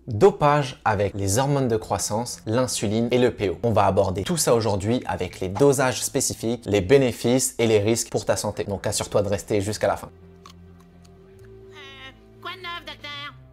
Dopage avec les hormones de croissance, l'insuline et le PO. On va aborder tout ça aujourd'hui avec les dosages spécifiques, les bénéfices et les risques pour ta santé. Donc assure-toi de rester jusqu'à la fin. Quoi de neuf, docteur?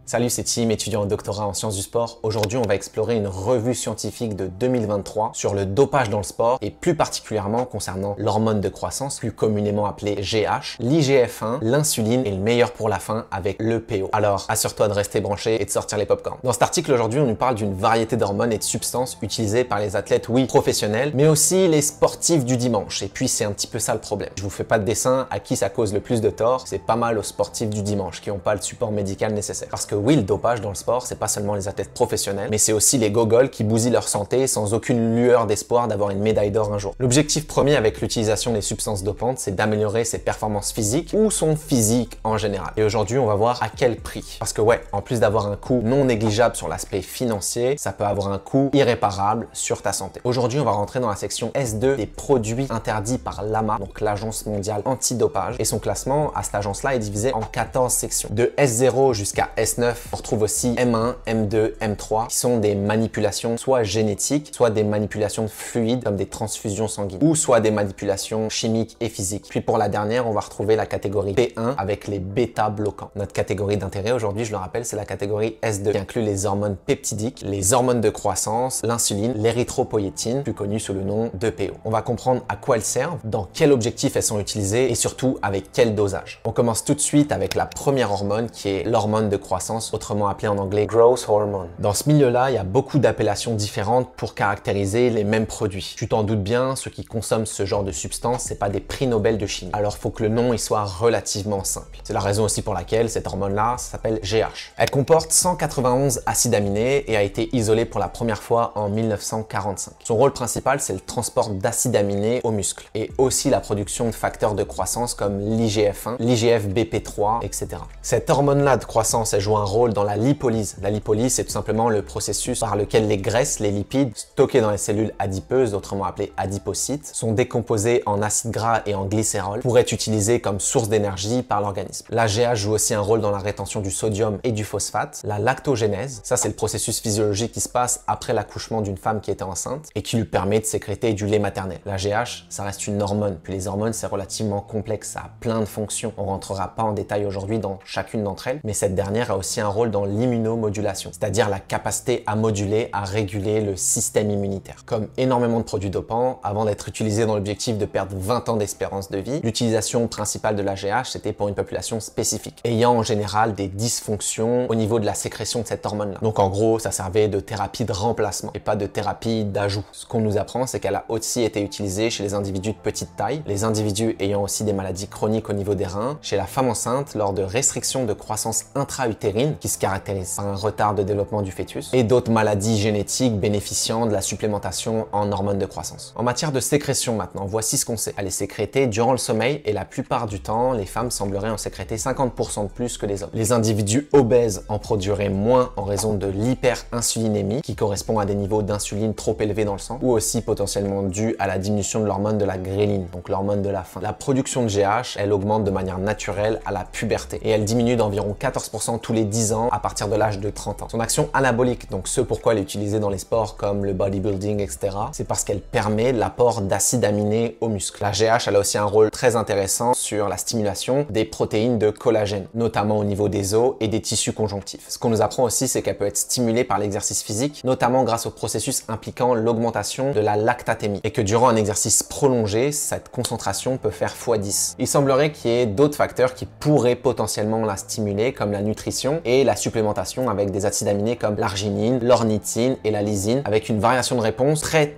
Salut, c'est Tim, étudiant en doctorat en sciences du sport. Aujourd'hui, on va explorer une revue scientifique de 2023 sur le dopage dans le sport et plus particulièrement concernant l'hormone de croissance, plus communément appelée GH, l'IGF-1, l'insuline et le meilleur pour la fin avec le PO. Alors, assure-toi de rester branché et de sortir les popcorns. Dans cet article aujourd'hui, on nous parle d'une variété d'hormones et de substances utilisées par les athlètes, oui, professionnels, mais aussi les sportifs du dimanche. Et puis, c'est un petit peu ça le problème. Je vous fais pas de dessin à qui ça cause le plus de tort, c'est pas mal aux sportifs du dimanche qui n'ont pas le support médical nécessaire. Parce que oui, le dopage dans le sport, c'est pas seulement les athlètes professionnels, mais c'est aussi les gogoles qui bousillent leur santé sans aucune lueur d'espoir d'avoir une médaille d'or un jour. L'objectif premier avec l'utilisation des substances dopantes, c'est d'améliorer ses performances physiques ou son physique en général. Et aujourd'hui, on va voir à quel prix. Parce que ouais, en plus d'avoir un coût non négligeable sur l'aspect financier, ça peut avoir un coût irréparable sur ta santé. Aujourd'hui, on va rentrer dans la section S2 des produits interdits par l'AMA, donc l'Agence mondiale antidopage, et son classement à cette agence-là est divisé en 14 sections. De S0 jusqu'à S9, on retrouve aussi M1, M2, M3 qui sont des manipulations soit génétiques, soit des manipulations de fluides comme des transfusions sanguines ou soit des manipulations chimiques et physiques. Puis pour la dernière, on va retrouver la catégorie P1 avec les bêta-bloquants. Notre catégorie d'intérêt aujourd'hui, je le rappelle, c'est la catégorie S2 qui inclut les hormones peptidiques, les hormones de croissance, l'insuline, l'érythropoïétine, plus connue sous le nom de PO. On va comprendre à quoi elles servent, dans quel objectif elles sont utilisées et surtout avec quel dosage. On commence tout de suite avec la première hormone qui est l'hormone de croissance, autrement appelé en anglais growth hormone. Dans ce milieu-là, il y a beaucoup d'appellations différentes pour caractériser les mêmes produits. Tu t'en doutes bien, ceux qui consomment ce genre de substance, c'est pas des prix Nobel de chimie. Alors faut que le nom il soit relativement simple. C'est la raison aussi pour laquelle cette hormone-là s'appelle GH. Elle comporte 191 acides aminés et a été isolée pour la première fois en 1945. Son rôle principal, c'est le transport d'acides aminés aux muscles et aussi la production de facteurs de croissance comme l'IGF-1, l'IGF-BP3, etc. Cette hormone-là de croissance, elle joue un rôle dans la lipolyse. La lipolyse, c'est tout simplement le processus par lequel les graisses, les lipides, stockés dans les cellules adipeuses, autrement appelées adipocytes, sont décomposés en acides gras et en glycérol pour être utilisés comme source d'énergie par l'organisme. La GH joue aussi un rôle dans la rétention du sodium et du phosphate. La lactogénèse, ça c'est le processus physiologique qui se passe après l'accouchement d'une femme qui était enceinte et qui lui permet de sécréter du lait maternel. La GH, ça reste une hormone. Puis les hormones, c'est relativement complexe, ça a plein de fonctions. On rentrera pas en détail aujourd'hui dans chacune d'entre elles, mais cette dernière a aussi un rôle dans l'immunomodulation, c'est-à-dire la capacité à moduler, à réguler le système immunitaire. Comme énormément de produits dopants, avant d'être utilisés dans l'objectif de perdre 20 ans d'espérance de vie, l'utilisation principale de la GH, c'était pour une population spécifique, ayant en général des dysfonctions au niveau de la sécrétion de cette hormone-là. Donc en gros, ça servait de thérapie de remplacement et pas de thérapie d'ajout. Ce qu'on nous apprend, c'est qu'elle a aussi été utilisée chez les individus de petite taille, les individus ayant aussi des maladies chroniques au niveau des reins, chez la femme enceinte lors de restrictions de croissance intra-utérine qui se caractérise par un retard de développement du fœtus et d'autres maladies génétiques bénéficiant de la supplémentation en hormones de croissance. En matière de sécrétion maintenant, voici ce qu'on sait. Elle est sécrétée durant le sommeil et la plupart du temps, les femmes sembleraient en sécréter 50% de plus que les hommes. Les individus obèses en produiraient moins en raison de l'hyperinsulinémie qui correspond à des niveaux d'insuline trop élevés dans le sang ou aussi potentiellement dû à la diminution de l'hormone de la gréline, donc l'hormone de la faim. La production de GH, elle augmente de manière naturelle à la puberté et elle diminue d'environ 14% tous les 10 ans à partir de l'âge de 30 ans. Son action anabolique, donc ce pourquoi elle est utilisée dans les sports comme le bodybuilding, etc., c'est parce qu'elle permet l'apport d'acides aminés aux muscles. La GH, elle a aussi un rôle très intéressant sur la stimulation des protéines de collagène, notamment au niveau des os et des tissus conjonctifs. Ce qu'on nous apprend aussi, c'est qu'elle peut être stimulée par l'exercice physique, notamment grâce au processus impliquant l'augmentation de la lactatémie, et que durant un exercice prolongé, cette concentration peut faire x10. Il semblerait qu'il y ait d'autres facteurs qui pourraient potentiellement la stimuler, comme la nutrition et la supplémentation avec des acides aminés comme l'arginine, l'ornithine et la lysine, avec une variation de réponse très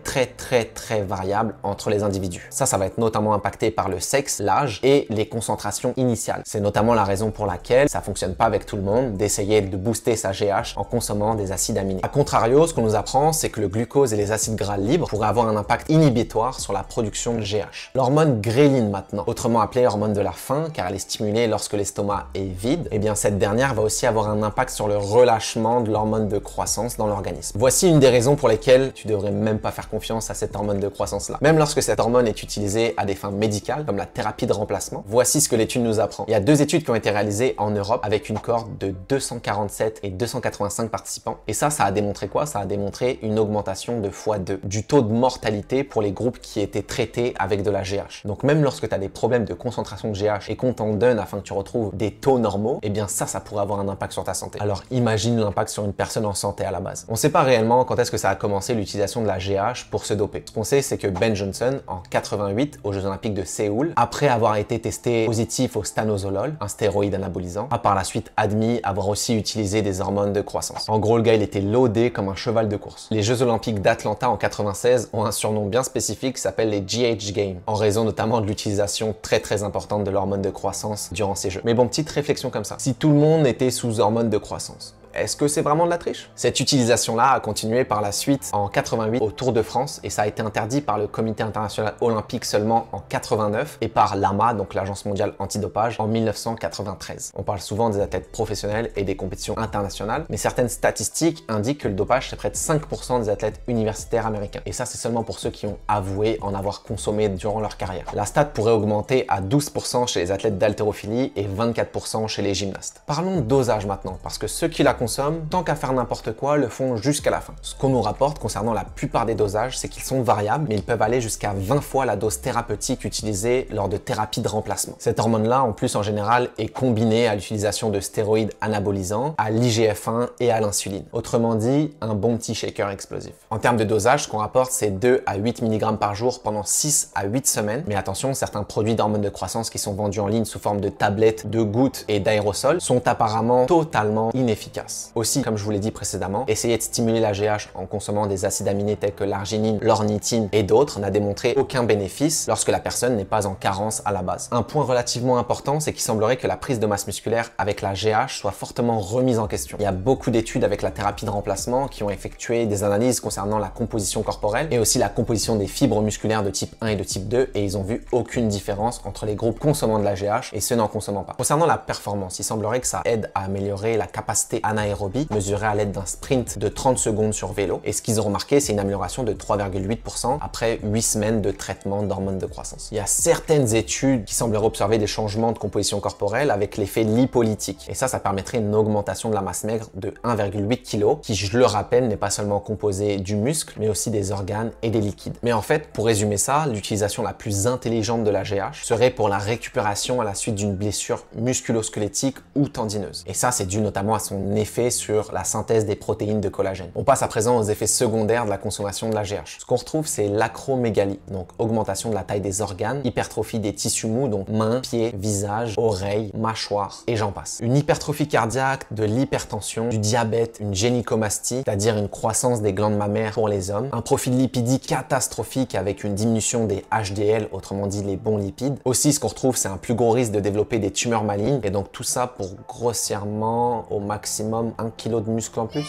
variable entre les individus. Ça va être notamment impacté par le sexe, l'âge et les concentrations initiales. C'est notamment la raison pour laquelle ça fonctionne pas avec tout le monde d'essayer de booster sa GH en consommant des acides aminés. A contrario, ce qu'on nous apprend, c'est que le glucose et les acides gras libres pourraient avoir un impact inhibitoire sur la production de GH. L'hormone gréline maintenant, autrement appelée hormone de la faim, car elle est stimulée lorsque l'estomac est vide, et bien cette dernière va aussi avoir un impact sur le relâchement de l'hormone de croissance dans l'organisme. Voici une des raisons pour lesquelles tu devrais même pas faire confiance à cette hormone de croissance-là. Même lorsque cette hormone est utilisée à des fins médicales, comme la thérapie de remplacement, voici ce que l'étude nous apprend. Il y a 2 études qui ont été réalisées en Europe avec une cohorte de 247 et 285 participants. Et ça a démontré quoi? Ça a démontré une augmentation de x2 du taux de mortalité pour les groupes qui étaient traités avec de la GH. Donc même lorsque tu as des problèmes de concentration de GH et qu'on t'en donne afin que tu retrouves des taux normaux, eh bien ça pourrait avoir un impact sur ta santé. Alors imagine l'impact sur une personne en santé à la base. On ne sait pas réellement quand est-ce que ça a commencé l'utilisation de la GH pour se doper. Ce qu'on sait, c'est que Ben Johnson, en 88, aux Jeux Olympiques de Séoul, après avoir été testé positif au stanozolol, un stéroïde anabolisant, a par la suite admis avoir aussi utilisé des hormones de croissance. En gros, le gars, il était laudé comme un cheval de course. Les Jeux Olympiques d'Atlanta en 96 ont un surnom bien spécifique qui s'appelle les GH Games, en raison notamment de l'utilisation très importante de l'hormone de croissance durant ces jeux. Mais bon, petite réflexion comme ça. Si tout le monde était sous hormone de croissance, est-ce que c'est vraiment de la triche? Cette utilisation-là a continué par la suite en 88 au Tour de France et ça a été interdit par le Comité international olympique seulement en 89 et par l'AMA, donc l'Agence mondiale antidopage, en 1993. On parle souvent des athlètes professionnels et des compétitions internationales, mais certaines statistiques indiquent que le dopage c'est près de 5% des athlètes universitaires américains. Et ça, c'est seulement pour ceux qui ont avoué en avoir consommé durant leur carrière. La stat pourrait augmenter à 12% chez les athlètes d'haltérophilie et 24% chez les gymnastes. Parlons de dosage maintenant, parce que ceux qui la consomment, tant qu'à faire n'importe quoi, le font jusqu'à la fin. Ce qu'on nous rapporte concernant la plupart des dosages, c'est qu'ils sont variables, mais ils peuvent aller jusqu'à 20 fois la dose thérapeutique utilisée lors de thérapies de remplacement. Cette hormone-là, en plus, en général, est combinée à l'utilisation de stéroïdes anabolisants, à l'IGF-1 et à l'insuline. Autrement dit, un bon petit shaker explosif. En termes de dosage, ce qu'on rapporte, c'est 2 à 8 mg par jour pendant 6 à 8 semaines. Mais attention, certains produits d'hormones de croissance qui sont vendus en ligne sous forme de tablettes, de gouttes et d'aérosols sont apparemment totalement inefficaces. Aussi, comme je vous l'ai dit précédemment, essayer de stimuler la GH en consommant des acides aminés tels que l'arginine, l'ornithine et d'autres n'a démontré aucun bénéfice lorsque la personne n'est pas en carence à la base. Un point relativement important, c'est qu'il semblerait que la prise de masse musculaire avec la GH soit fortement remise en question. Il y a beaucoup d'études avec la thérapie de remplacement qui ont effectué des analyses concernant la composition corporelle et aussi la composition des fibres musculaires de type 1 et de type 2 et ils ont vu aucune différence entre les groupes consommant de la GH et ceux n'en consommant pas. Concernant la performance, il semblerait que ça aide à améliorer la capacité anaérobie mesurée à l'aide d'un sprint de 30 secondes sur vélo. Et ce qu'ils ont remarqué, c'est une amélioration de 3,8% après 8 semaines de traitement d'hormones de croissance. Il y a certaines études qui sembleraient observer des changements de composition corporelle avec l'effet lipolytique. Et ça permettrait une augmentation de la masse maigre de 1,8 kg, qui, je le rappelle, n'est pas seulement composé du muscle, mais aussi des organes et des liquides. Mais en fait, pour résumer ça, l'utilisation la plus intelligente de la GH serait pour la récupération à la suite d'une blessure musculo-squelettique ou tendineuse. Et ça, c'est dû notamment à son effet sur la synthèse des protéines de collagène. On passe à présent aux effets secondaires de la consommation de la GH. Ce qu'on retrouve, c'est l'acromégalie, donc augmentation de la taille des organes, hypertrophie des tissus mous, donc mains, pieds, visage, oreilles, mâchoire, et j'en passe. Une hypertrophie cardiaque, de l'hypertension, du diabète, une gynécomastie, c'est-à-dire une croissance des glandes mammaires pour les hommes, un profil lipidique catastrophique avec une diminution des HDL, autrement dit les bons lipides. Aussi, ce qu'on retrouve, c'est un plus gros risque de développer des tumeurs malignes, et donc tout ça pour grossièrement au maximum 1 kg de muscle en plus.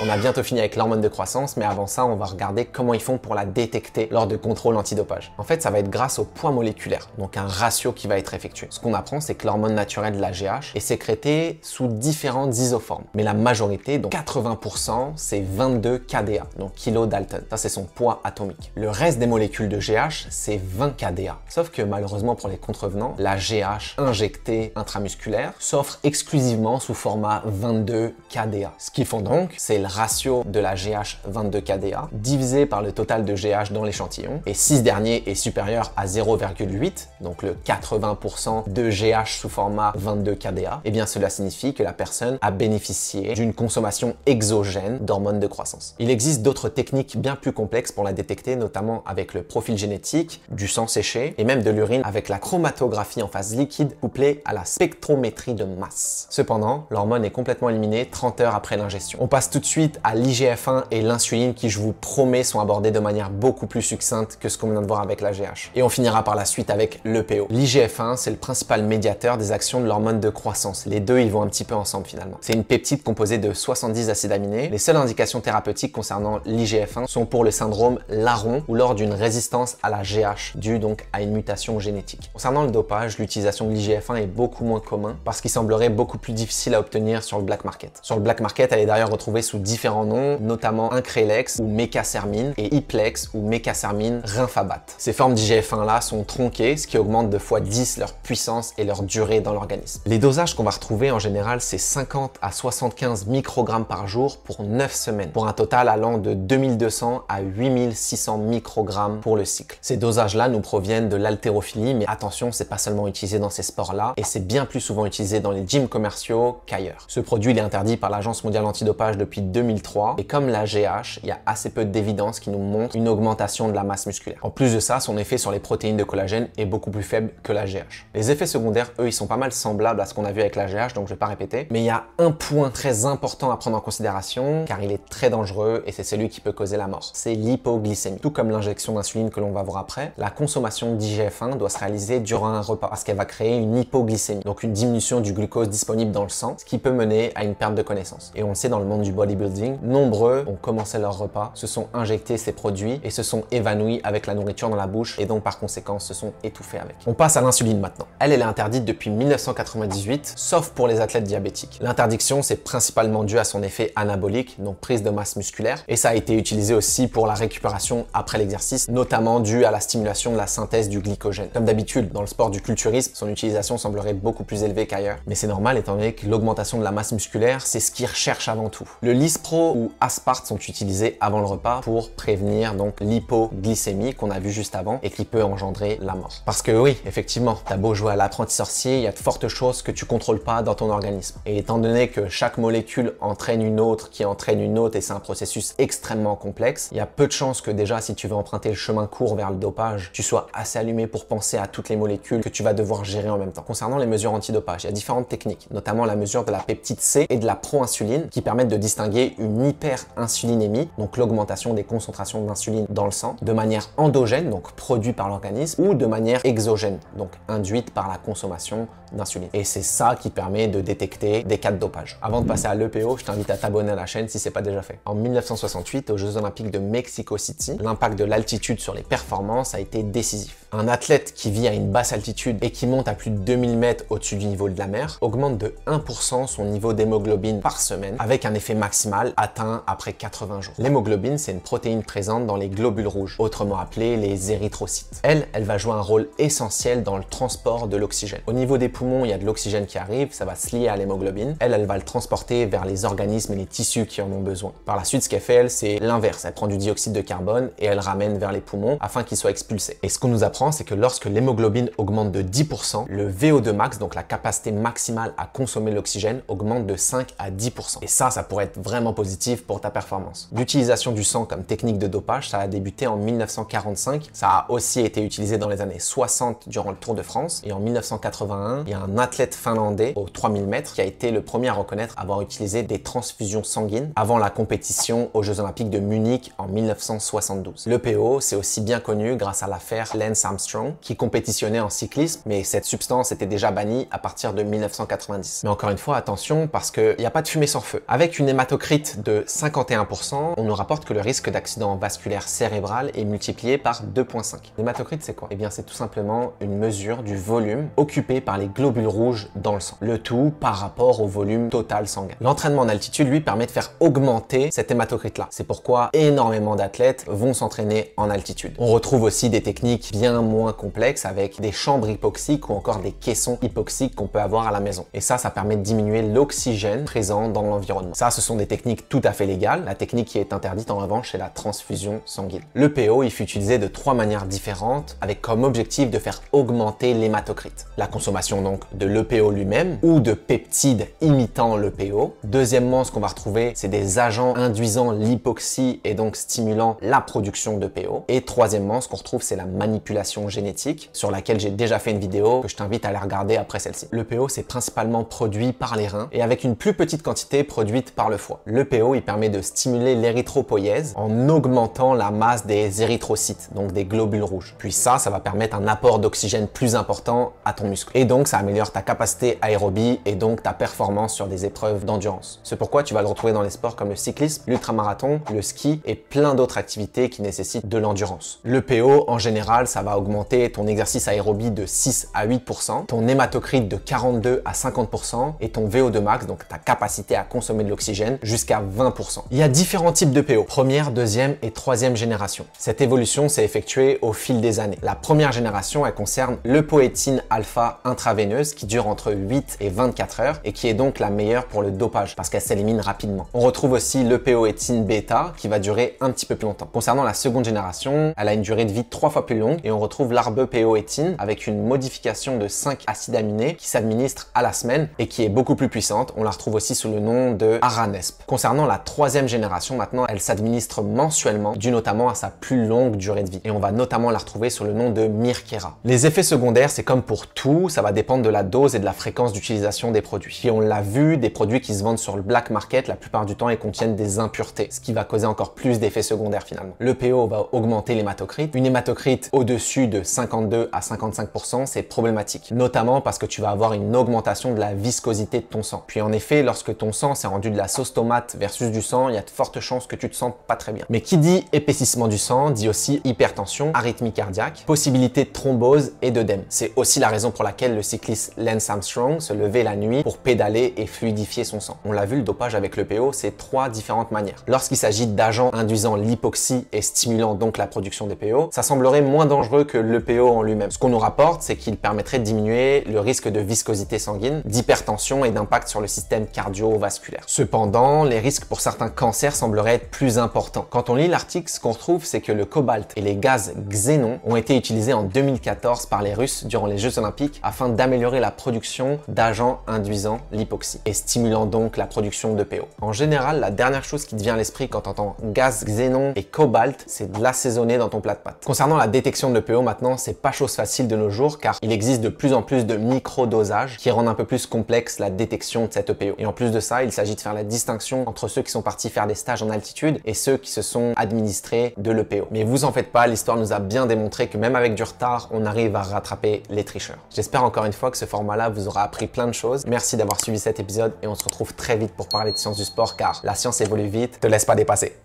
On a bientôt fini avec l'hormone de croissance, mais avant ça, on va regarder comment ils font pour la détecter lors de contrôles antidopage. En fait, ça va être grâce au poids moléculaire, donc un ratio qui va être effectué. Ce qu'on apprend, c'est que l'hormone naturelle de la GH est sécrétée sous différentes isoformes, mais la majorité, donc 80%, c'est 22 kDa, donc kDa. Ça, c'est son poids atomique. Le reste des molécules de GH, c'est 20 kDa. Sauf que malheureusement pour les contrevenants, la GH injectée intramusculaire s'offre exclusivement sous format 22 kDa. Ce qu'ils font donc, c'est le ratio de la GH 22 kDa divisé par le total de GH dans l'échantillon, et si ce dernier est supérieur à 0,8, donc le 80% de GH sous format 22 kDa, eh bien cela signifie que la personne a bénéficié d'une consommation exogène d'hormones de croissance. Il existe d'autres techniques bien plus complexes pour la détecter, notamment avec le profil génétique, du sang séché et même de l'urine avec la chromatographie en phase liquide couplée à la spectrométrie de masse. Cependant, l'hormone est complètement éliminée 30 heures après l'ingestion. On passe tout de suite ensuite à l'IGF-1 et l'insuline qui, je vous promets, sont abordés de manière beaucoup plus succincte que ce qu'on vient de voir avec la GH. Et on finira par la suite avec l'EPO. L'IGF-1, c'est le principal médiateur des actions de l'hormone de croissance. Les deux, ils vont un petit peu ensemble finalement. C'est une peptide composée de 70 acides aminés. Les seules indications thérapeutiques concernant l'IGF-1 sont pour le syndrome Laron ou lors d'une résistance à la GH, due donc à une mutation génétique. Concernant le dopage, l'utilisation de l'IGF-1 est beaucoup moins commun parce qu'il semblerait beaucoup plus difficile à obtenir sur le black market. Sur le black market, elle est d'ailleurs retrouvée sous différents noms, notamment Increlex ou Mécasermine et Iplex ou Mécasermine Rinfabat. Ces formes d'IGF-1 là sont tronquées, ce qui augmente de fois 10 leur puissance et leur durée dans l'organisme. Les dosages qu'on va retrouver en général, c'est 50 à 75 microgrammes par jour pour 9 semaines, pour un total allant de 2200 à 8600 microgrammes pour le cycle. Ces dosages-là nous proviennent de l'haltérophilie, mais attention, c'est pas seulement utilisé dans ces sports-là, et c'est bien plus souvent utilisé dans les gyms commerciaux qu'ailleurs. Ce produit il est interdit par l'Agence mondiale antidopage depuis 2003, et comme la GH, il y a assez peu d'évidence qui nous montre une augmentation de la masse musculaire. En plus de ça, son effet sur les protéines de collagène est beaucoup plus faible que la GH. Les effets secondaires, eux, ils sont pas mal semblables à ce qu'on a vu avec la GH, donc je vais pas répéter, mais il y a un point très important à prendre en considération, car il est très dangereux, et c'est celui qui peut causer la mort. C'est l'hypoglycémie. Tout comme l'injection d'insuline que l'on va voir après, la consommation d'IGF-1 doit se réaliser durant un repas, parce qu'elle va créer une hypoglycémie, donc une diminution du glucose disponible dans le sang, ce qui peut mener à une perte de connaissance. Et on le sait, dans le monde du bodybuilding, nombreux ont commencé leur repas, se sont injectés ces produits et se sont évanouis avec la nourriture dans la bouche et donc par conséquent se sont étouffés avec. On passe à l'insuline maintenant. Elle est interdite depuis 1998, sauf pour les athlètes diabétiques. L'interdiction, c'est principalement dû à son effet anabolique, donc prise de masse musculaire, et ça a été utilisé aussi pour la récupération après l'exercice, notamment dû à la stimulation de la synthèse du glycogène. Comme d'habitude, dans le sport du culturisme, son utilisation semblerait beaucoup plus élevée qu'ailleurs, mais c'est normal étant donné que l'augmentation de la masse musculaire, c'est ce qu'ils recherchent avant tout. Le Lispro ou Aspart sont utilisés avant le repas pour prévenir donc l'hypoglycémie qu'on a vu juste avant et qui peut engendrer la mort. Parce que oui, effectivement, t'as beau jouer à l'apprenti sorcier, il y a de fortes choses que tu contrôles pas dans ton organisme. Et étant donné que chaque molécule entraîne une autre qui entraîne une autre et c'est un processus extrêmement complexe, il y a peu de chances que déjà si tu veux emprunter le chemin court vers le dopage, tu sois assez allumé pour penser à toutes les molécules que tu vas devoir gérer en même temps. Concernant les mesures antidopage, il y a différentes techniques, notamment la mesure de la peptide C et de la proinsuline qui permettent de distinguer une hyperinsulinémie, donc l'augmentation des concentrations d'insuline dans le sang, de manière endogène, donc produite par l'organisme, ou de manière exogène, donc induite par la consommation d'insuline. Et c'est ça qui permet de détecter des cas de dopage. Avant de passer à l'EPO, je t'invite à t'abonner à la chaîne si c'est pas déjà fait. En 1968, aux Jeux Olympiques de Mexico City, l'impact de l'altitude sur les performances a été décisif. Un athlète qui vit à une basse altitude et qui monte à plus de 2000 mètres au-dessus du niveau de la mer augmente de 1% son niveau d'hémoglobine par semaine avec un effet maximal atteint après 80 jours. L'hémoglobine, c'est une protéine présente dans les globules rouges, autrement appelés les érythrocytes. Elle va jouer un rôle essentiel dans le transport de l'oxygène. Au niveau des poumons, il y a de l'oxygène qui arrive, ça va se lier à l'hémoglobine. Elle va le transporter vers les organismes et les tissus qui en ont besoin. Par la suite, ce qu'elle fait, elle, c'est l'inverse. Elle prend du dioxyde de carbone et elle ramène vers les poumons afin qu'il soit expulsé. Et ce qu'on nous apprend, c'est que lorsque l'hémoglobine augmente de 10%, le VO2 max, donc la capacité maximale à consommer l'oxygène, augmente de 5 à 10%. Et ça pourrait être vraiment positif pour ta performance. L'utilisation du sang comme technique de dopage, ça a débuté en 1945. Ça a aussi été utilisé dans les années 60 durant le Tour de France. Et en 1981, il y a un athlète finlandais aux 3000 mètres qui a été le premier à reconnaître avoir utilisé des transfusions sanguines avant la compétition aux Jeux Olympiques de Munich en 1972. L'EPO, c'est aussi bien connu grâce à l'affaire Lance Armstrong qui compétitionnait en cyclisme, mais cette substance était déjà bannie à partir de 1990. Mais encore une fois, attention parce qu'il n'y a pas de fumée sans feu. Avec une hématocrite de 51%, on nous rapporte que le risque d'accident vasculaire cérébral est multiplié par 2,5. L'hématocrite, c'est quoi? Eh bien, c'est tout simplement une mesure du volume occupé par les globules rouges dans le sang. Le tout par rapport au volume total sanguin. L'entraînement en altitude, lui, permet de faire augmenter cette hématocrite-là. C'est pourquoi énormément d'athlètes vont s'entraîner en altitude. On retrouve aussi des techniques bien moins complexes avec des chambres hypoxiques ou encore des caissons hypoxiques qu'on peut avoir à la maison. Et ça permet de diminuer l'oxygène présent dans l'environnement. Ça, ce sont des techniques tout à fait légales. La technique qui est interdite en revanche, c'est la transfusion sanguine. L'EPO, il fut utilisé de 3 manières différentes avec comme objectif de faire augmenter l'hématocrite. La consommation donc de l'EPO lui-même ou de peptides imitant l'EPO. Deuxièmement, ce qu'on va retrouver, c'est des agents induisant l'hypoxie et donc stimulant la production d'EPO. Et troisièmement, ce qu'on retrouve, c'est la manipulation génétique sur laquelle j'ai déjà fait une vidéo que je t'invite à aller regarder après celle-ci. L'EPO, c'est principalement produit par les reins et avec une plus petite quantité produite par le foie. L'EPO, il permet de stimuler l'érythropoïèse en augmentant la masse des érythrocytes, donc des globules rouges. Puis ça va permettre un apport d'oxygène plus important à ton muscle. Et donc, ça améliore ta capacité aérobie et donc ta performance sur des épreuves d'endurance. C'est pourquoi tu vas le retrouver dans les sports comme le cyclisme, l'ultramarathon, le ski et plein d'autres activités qui nécessitent de l'endurance. L'EPO, en général, ça va augmenter ton exercice aérobie de 6 à 8%, ton hématocrite de 42 à 50% et ton VO2 max, donc ta capacité à consommer de l'oxygène, jusqu'à 20%. Il y a différents types d'EPO, première, deuxième et troisième génération. Cette évolution s'est effectuée au fil des années. La première génération, elle concerne l'eupoétine alpha intraveineuse qui dure entre 8 et 24 heures et qui est donc la meilleure pour le dopage parce qu'elle s'élimine rapidement. On retrouve aussi l'eupoétine bêta qui va durer un petit peu plus longtemps. Concernant la seconde génération, elle a une durée de vie 3 fois plus longue et on retrouve l'arbupeoétine avec une modification de 5 acides aminés qui s'administre à la semaine et qui est beaucoup plus puissante. On la retrouve aussi sous le nom de Aranesp. Concernant la troisième génération, maintenant, elle s'administre mensuellement dû notamment à sa plus longue durée de vie et on va notamment la retrouver sous le nom de Mirkera. Les effets secondaires, c'est comme pour tout, ça va dépendre de la dose et de la fréquence d'utilisation des produits. Et on l'a vu, des produits qui se vendent sur le black market, la plupart du temps, ils contiennent des impuretés, ce qui va causer encore plus d'effets secondaires finalement. L'EPO va augmenter l'hématocrite. Une hématocrite au-dessus de 52 à 55%, c'est problématique, notamment parce que tu vas avoir une augmentation de la viscosité de ton sang. Puis en effet, lorsque ton sang s'est rendu de la sauce tomate versus du sang, il y a de fortes chances que tu te sentes pas très bien. Mais qui dit épaississement du sang, dit aussi hypertension, arythmie cardiaque, possibilité de thrombose et d'œdème. C'est aussi la raison pour laquelle le cycliste Lance Armstrong se levait la nuit pour pédaler et fluidifier son sang. On l'a vu, le dopage avec l'EPO, c'est 3 différentes manières. Lorsqu'il s'agit d'agents induisant l'hypoxie et stimulant donc la production d'EPO, ça semblerait moins dangereux que l'EPO en lui-même. Ce qu'on nous rapporte, c'est qu'il permettrait de diminuer le risque de viscosité sanguine, d'hypertension et d'impact sur le système cardiovasculaire. Cependant, les risques pour certains cancers sembleraient être plus importants. Quand on lit l'article, ce qu'on retrouve, c'est que le cobalt et les gaz xénon ont été utilisés en 2014 par les Russes durant les Jeux Olympiques afin d'améliorer la production d'agents induisant l'hypoxie et stimulant donc la production d'EPO. En général, la dernière chose qui te vient à l'esprit quand tu entends gaz xénon et cobalt, c'est de l'assaisonner dans ton plat de pâtes. Concernant la détection de l'EPO maintenant, c'est pas chose facile de nos jours car il existe de plus en plus de micro-dosages qui rendent un peu plus complexe la détection de cette EPO. Et en plus de ça, il s'agit de faire la distinction entre ceux qui sont partis faire des stages en altitude et ceux qui se sont administrés de l'EPO. Mais vous en faites pas, l'histoire nous a bien démontré que même avec du retard, on arrive à rattraper les tricheurs. J'espère encore une fois que ce format-là vous aura appris plein de choses. Merci d'avoir suivi cet épisode et on se retrouve très vite pour parler de sciences du sport car la science évolue vite, te laisse pas dépasser.